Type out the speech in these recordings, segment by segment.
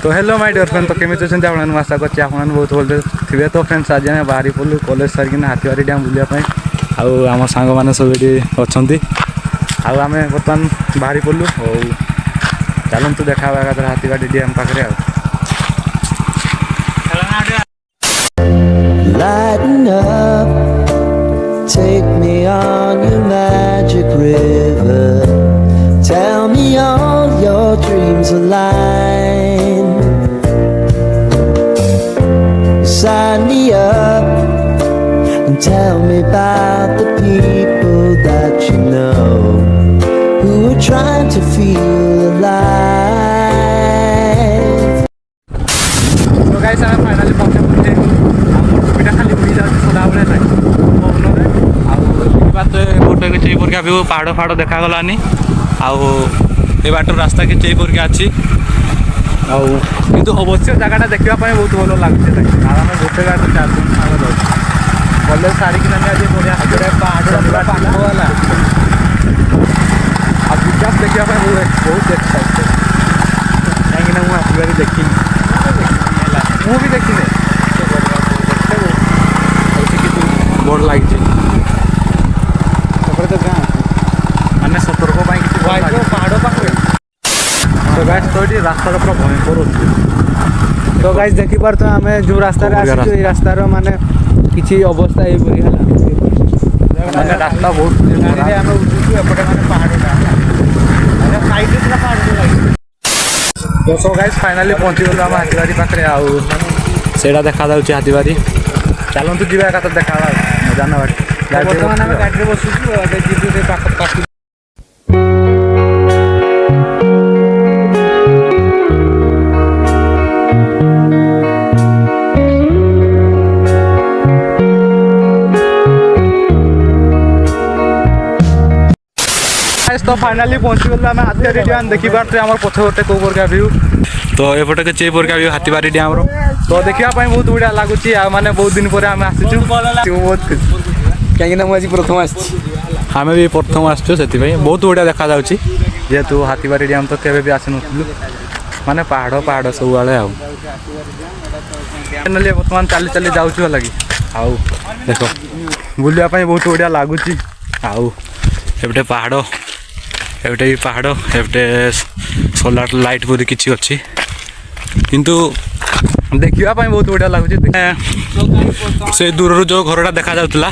तो hello my dear friend तो केमी अच्छे आप आशा करते आप बहुत भले थे। तो फ्रेंड्स आज आम बाहरी पड़ू कॉलेज सारिकिना हाथीबारी डैम बुलापाई आम सांग मैंने सब ये अच्छा आम बर्तमान बाहरी पड़ू और चलतु देखा एकाथर हाथीबारी डैम पाखे Lighten up, take me on your magic river. Tell me all your dreams align. Sign me up and tell me about the people that you know who are trying to feel alive. So guys, I finally पहुंचे छुट्टा खाली उड़ी जाऊँ सदाबले पवନରେ बात गोटे किसी परिका view पहाड़ फाड़ देखागलानी ए बाट रास्ता किसी परिका अच्छी किंतु अवश्य जगटा देखा बहुत भल लगे आम गोटे गाड़ी 4 दिन कॉलेज सारिकिना आज बढ़िया पहाड़ पाखला आ विकास देखा बहुत एक्साइटेड कहीं मुझे देखी मुझे देखी बोर्ड लगी तो माने सतर्क पहाड़ पाखे तो गाइस तो ये रास्ता पूरा भयंकर अच्छे तो गाइस देखी पार्थ आम जो रास्ता रास्तार माने किसी अवस्था ये माने रास्ता बहुत तो सो गाइस फाइनाली पहुंची गलु आम हाथीबारी पाखे आईटा देखा हाथीबारी चलतु जी एका देखा मजा ना बर्तमान आम गाड़ी बसुँ जी पाख तो फाइनाली पहुंची गलु आम हाथीबारी डैम देखी पारे आम पछपटे कौ प्रकार व्यू तो एपटे के चे प्रकार व्यू हाथीबारी डैम रो तो देखापी बहुत बढ़िया लगुच मैंने बहुत दिन पर आम आसीचु बहुत कहीं मुझे प्रथम आम भी प्रथम आसचु से बहुत बढ़िया देखा जेहेतु हाथीबारी डैम तो केवे भी आसी नु माने पहाड़ पहाड़ सब आड़े फाइनाली बर्तमान चली चली जाऊँ लगी आउ देख बुलापाई बहुत बढ़िया लगुच एपटे पहाड़ एपटे भी पहाड़ एपटे सोलार लाइट बोली किसी अच्छी किंतु देखापी बहुत बढ़िया लगुच से दूर जो घरटा देखा जाऊला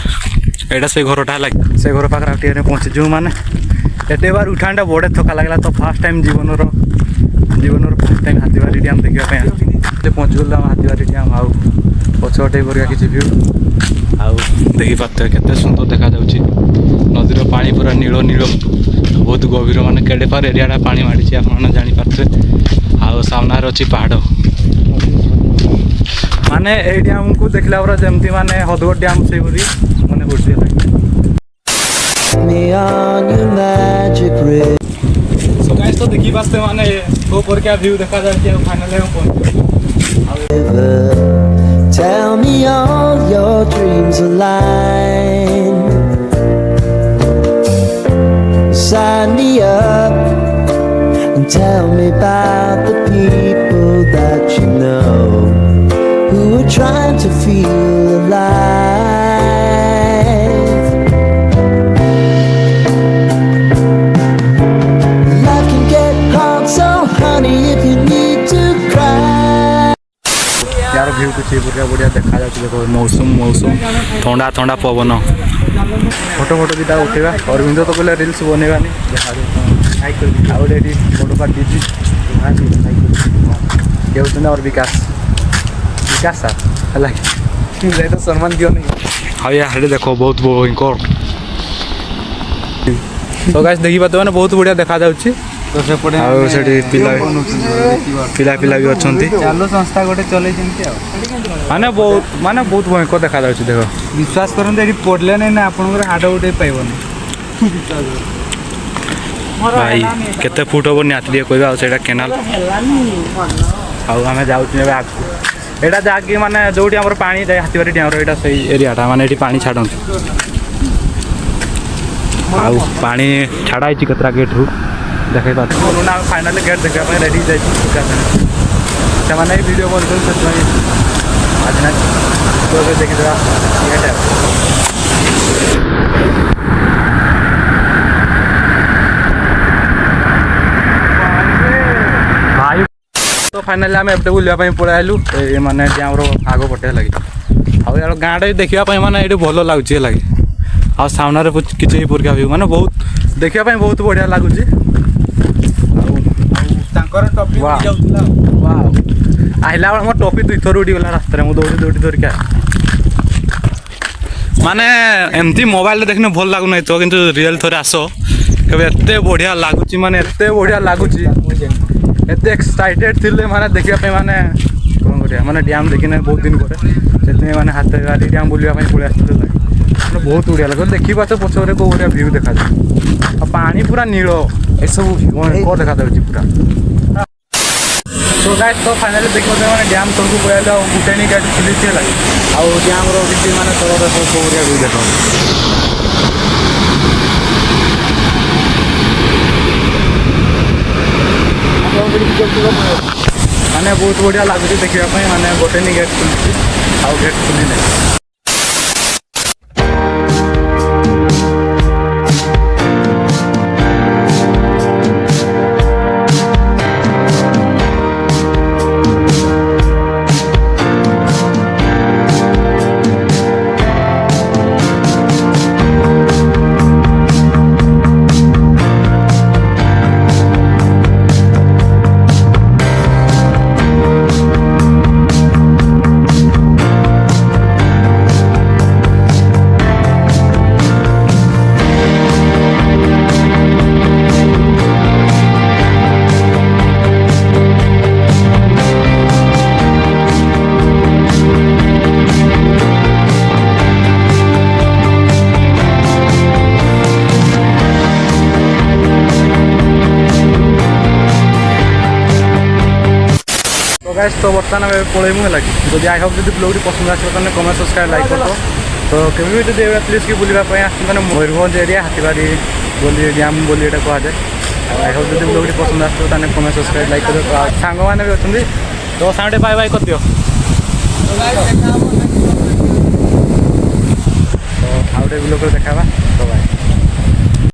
यहाँ से घरटा से घर पाखे पहुँचीचु माने एटे बार उठाणटा बड़े थका लगला तो फास्ट टाइम जीवन फास्ट टाइम हाथीबारी डैम देखापी पहुँचीगलु आम हाथीबारी डैम आउ पछपटे परिया किसी व्यू आउ देखी पारे केते सुंदर देखा नदीर पानी पूरा नील नील बहुत गभीर माने केड़े पार एरियाटा पानी माड़ी आप जापारे आउ सामने अच्छी पहाड़ माने ए डैम को देखला जमती माने हदगड़ डैम से माने बढ़िया सो गाइस तो देखी पाते माने को प्रकार व्यू देखा जाए फाइनली हम पहुंच Tell me all your dreams align. Sign me up and tell me about the people that you know who are trying to feel alive. Life can get hard, so honey, if you need to cry. यार view कुछ बढ़िया बढ़िया देखा देखो मौसम ठंडा ठंडा पवन photo photo दुटा उठेगा अरविंद तो कहले रिल्स बनेगानी देखा गोटे बड़ पार्टी कहते और विकास सर है तो सम्मान दियो नहीं हाँ यार देखो बहुत भयंकर तो गाइस देखी पाते मैंने बहुत बढ़िया देखा तो सेपटे पिला पिला भी अच्छा चालू संस्था गोटे चल माने बहुत भयंकर देखा देख विश्वास करते ये पड़े नहीं ना आप हाथ गोटे पाइबन भाई केते फुट हम निहाती कह केनाल आम जाऊँ यहाँ जहाँकि माने जो पानी जाए हाथीबारी डैम रहा से एरियाटा माने पानी छाड़ती आउ पानी छाड़ा केतरा गेट रू देखे फाइनाली गेट देखा रेडी जाए ସେମାନେ ହିଁ ଭିଡ଼ିଓ କରୁଛନ୍ତି ସେଥିପାଇଁ ଆଜି ନା ତ ଏବେ ଦେଖିଦେବା ଏଇଟା ଭାଇ ତ ଫାଇନାଲି ଆମେ ଏପଟେ ବୁଲିବା ପାଇଁ ପଳେଇ ଆଇଲୁ ଏ ମାନେ ଆମର ଆଗ ପଟେ ଲାଗି ଆଉ ୟାର ଗାଁଟା ବି ଦେଖିବା ପାଇଁ ମାନେ ଏଇଠି ଭଲ ଲାଗୁଛି ଲାଗି ଆଉ ସାମ୍ନାରେ କିଛି ପୁରିକା ଭିଉ ମାନେ ବହୁତ ଦେଖିବା ପାଇଁ ବହୁତ ବଢ଼ିଆ ଲାଗୁଛି ତାଙ୍କର ଟପି Wow. ଯାଉଥିଲା ୱାଓ ଆଇଲା ବେଳେ ମୋ ଟପି ଦୁଇଥର ଉଡ଼ିଗଲା ରାସ୍ତାରେ ମୁଁ ଦୌଡ଼ି ଧରିକି ମାନେ ଏମିତି ମୋବାଇଲରେ ଦେଖିଲେ ଭଲ ଲାଗୁନାହିଁ ତ କିନ୍ତୁ ରିଏଲ ଥରେ ଆସ କେବେ ଏତେ ବଢ଼ିଆ ଲାଗୁଛି ମାନେ ଏତେ ବଢ଼ିଆ ଲାଗୁଛି ଏତେ ଏକ୍ସାଇଟେଡ଼ ଥିଲେ ମାନେ ଦେଖିବା ପାଇଁ ମାନେ କ'ଣ କରିବା ମାନେ ଡ୍ୟାମ୍ ଦେଖିନେ ବହୁତ ଦିନ ପରେ ସେଥିପାଇଁ ମାନେ ହାତ ଗାଡ଼ି ଡ୍ୟାମ୍ ବୁଲିବା ପାଇଁ ପଳେଇ ଆସିଥିଲେ ଲାଗେ ମାନେ ବହୁତ ବଢ଼ିଆ ଲାଗେ ଦେଖିପାରୁଛ ପଛରେ କେଉଁ ବଢ଼ିଆ ଭିଉ ଦେଖାଯାଉଛି ଆଉ ପାଣି ପୁରା ନୀଳ ଏସବୁ କ'ଣ ଦେଖାଯାଉଛି ପୁରା तो गाइस तो फाइनाली देखिए मैंने डैम तौर को पहले गुटेनी गेट खुली लगे आउ डैम किसी माने तौर सब व्यू देख माने बहुत बढ़िया लगुच देखा माने गुटेनी गेट खुली आउ गेट खुली नहीं गाइस तो बर्तमान पलैमु है लगी जब आई होप जब ब्लॉग पसंद आस कमेंट सब्सक्राइब लाइक कर तो केवे भी जब प्लेस की बुलाप मैंने मयूरभंज एरिया हाथीबारी बोली डैम बोली ये कहुए आई होप जब ब्लॉग पसंद आस कमेंट सब्सक्राइब लाइक कर सांग मैंने भी अच्छा तो सामने बाय बाय कर दियो तो आउटे ब्लॉग देखा तो बाय।